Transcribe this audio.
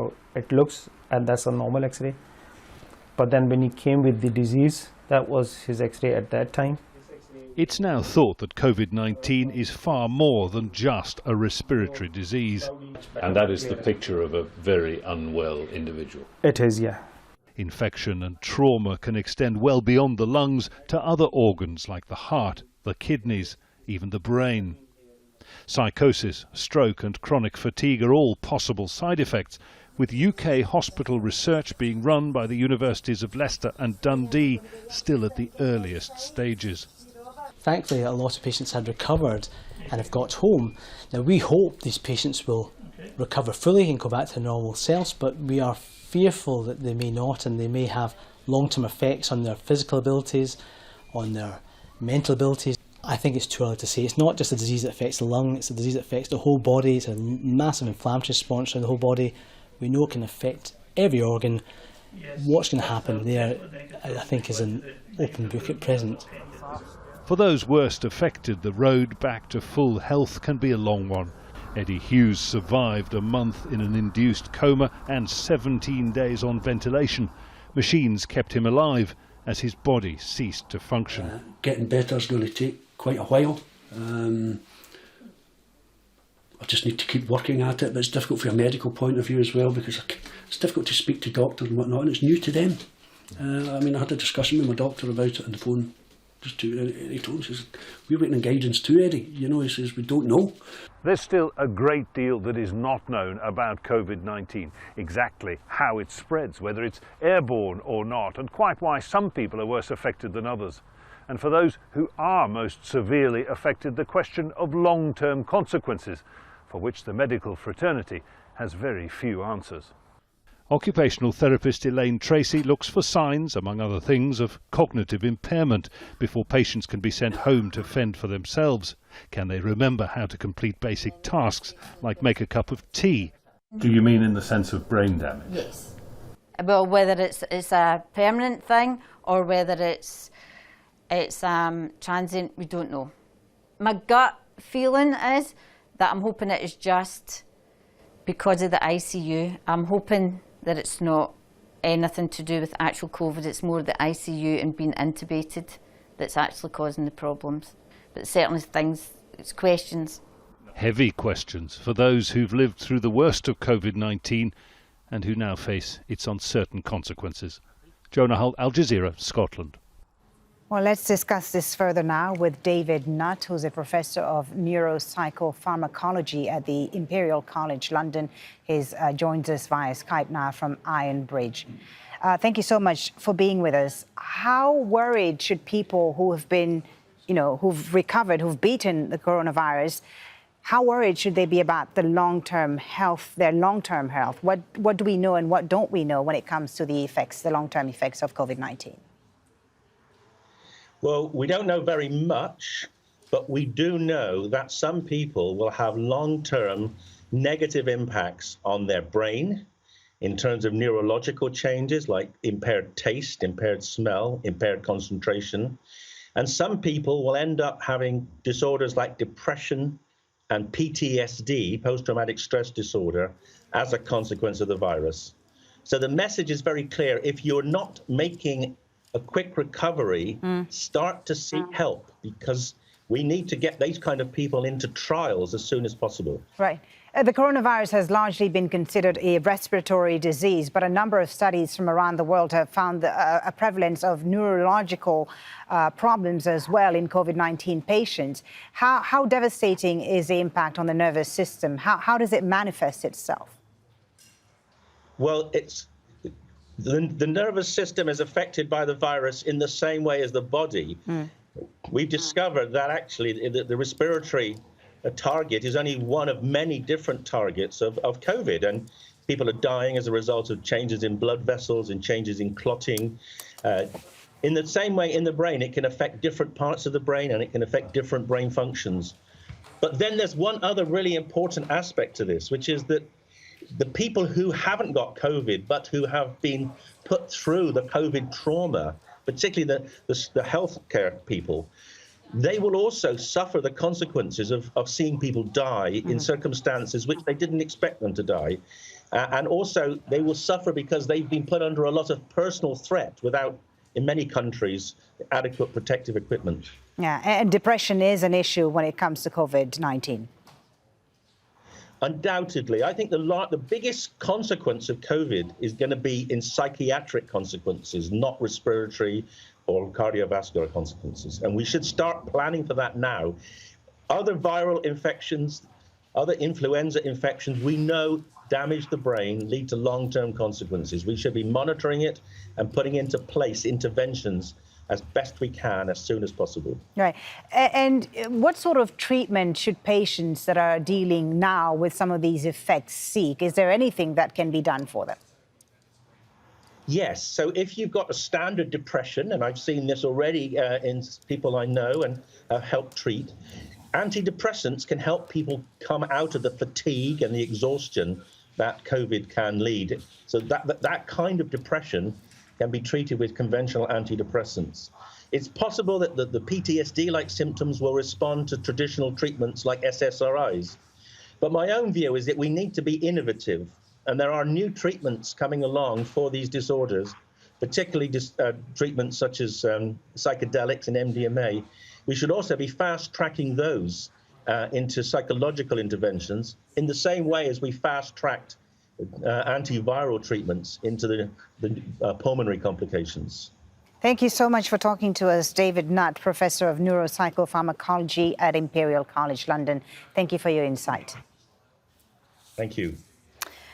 how it looks, and that's a normal X-ray. But then when he came with the disease, that was his X-ray at that time. It's now thought that COVID-19 is far more than just a respiratory disease. And that is the picture of a very unwell individual. It is, yeah. Infection and trauma can extend well beyond the lungs to other organs like the heart, the kidneys, even the brain. Psychosis, stroke and chronic fatigue are all possible side effects, with UK hospital research being run by the universities of Leicester and Dundee still at the earliest stages. Thankfully, a lot of patients had recovered and have got home. Now, we hope these patients will recover fully and go back to their normal selves, but we are fearful that they may not, and they may have long-term effects on their physical abilities, on their mental abilities. I think it's too early to say. It's not just a disease that affects the lung, it's a disease that affects the whole body. It's a massive inflammatory response in the whole body. We know it can affect every organ. What's going to happen there, I think, is an open book at present. For those worst affected, the road back to full health can be a long one. Eddie Hughes survived a month in an induced coma and 17 days on ventilation. Machines kept him alive as his body ceased to function. Getting better is going to take quite a while. I just need to keep working at it, but it's difficult from a medical point of view as well, because it's difficult to speak to doctors and whatnot, and it's new to them. I mean, I had a discussion with my doctor about it on the phone. He told me, he says, we're waiting on guidance too, Eddie. You know, he says, we don't know. There's still a great deal that is not known about COVID-19, exactly how it spreads, whether it's airborne or not, and quite why some people are worse affected than others. And for those who are most severely affected, the question of long-term consequences, for which the medical fraternity has very few answers. Occupational therapist Elaine Tracy looks for signs, among other things, of cognitive impairment before patients can be sent home to fend for themselves. Can they remember how to complete basic tasks, like make a cup of tea? Do you mean in the sense of brain damage? Yes. Well, whether it's a permanent thing or whether it's transient, we don't know. My gut feeling is that I'm hoping it is just because of the ICU. I'm hoping that it's not anything to do with actual COVID, it's more the ICU and being intubated that's actually causing the problems. But certainly things, it's questions. Heavy questions for those who've lived through the worst of COVID-19 and who now face its uncertain consequences. Jonah, Al Jazeera, Scotland. Well, let's discuss this further now with David Nutt, who's a professor of neuropsychopharmacology at the Imperial College London. He joins us via Skype now from Ironbridge. Thank you so much for being with us. How worried should people who have been, who've recovered, who've beaten the coronavirus, how worried should they be about the long-term health, their long-term health? What do we know and what don't we know when it comes to the effects, the long-term effects of COVID-19? Well, we don't know very much, but we do know that some people will have long-term negative impacts on their brain in terms of neurological changes like impaired taste, impaired smell, impaired concentration. And some people will end up having disorders like depression and PTSD, post-traumatic stress disorder, as a consequence of the virus. So the message is very clear. If you're not making a quick recovery, start to seek help, because we need to get these kind of people into trials as soon as possible. Right. The coronavirus has largely been considered a respiratory disease, but a number of studies from around the world have found a prevalence of neurological problems as well in COVID-19 patients. How devastating is the impact on the nervous system? How does it manifest itself? Well, the nervous system is affected by the virus in the same way as the body. We've discovered that actually the respiratory target is only one of many different targets of COVID, and people are dying as a result of changes in blood vessels and changes in clotting. In the same way, in the brain, it can affect different parts of the brain and it can affect different brain functions. But then there's one other really important aspect to this, which is that the people who haven't got COVID but who have been put through the COVID trauma, particularly the healthcare people, they will also suffer the consequences of seeing people die in circumstances which they didn't expect them to die. And also, they will suffer because they've been put under a lot of personal threat without, in many countries, adequate protective equipment. Yeah, and depression is an issue when it comes to COVID-19. Undoubtedly. I think the biggest consequence of COVID is going to be in psychiatric consequences, not respiratory or cardiovascular consequences. And we should start planning for that now. Other viral infections, other influenza infections, we know damage the brain, lead to long-term consequences. We should be monitoring it and putting into place interventions as best we can as soon as possible. Right. And what sort of treatment should patients that are dealing now with some of these effects seek? Is there anything that can be done for them? Yes. So if you've got a standard depression, and I've seen this already in people I know and help treat, antidepressants can help people come out of the fatigue and the exhaustion that COVID can lead. So that kind of depression can be treated with conventional antidepressants. It's possible that the PTSD-like symptoms will respond to traditional treatments like SSRIs. But my own view is that we need to be innovative, and there are new treatments coming along for these disorders, particularly treatments such as psychedelics and MDMA. We should also be fast-tracking those into psychological interventions in the same way as we fast-tracked antiviral treatments into the pulmonary complications. Thank you so much for talking to us, David Nutt, Professor of Neuropsychopharmacology at Imperial College London. Thank you for your insight. Thank you.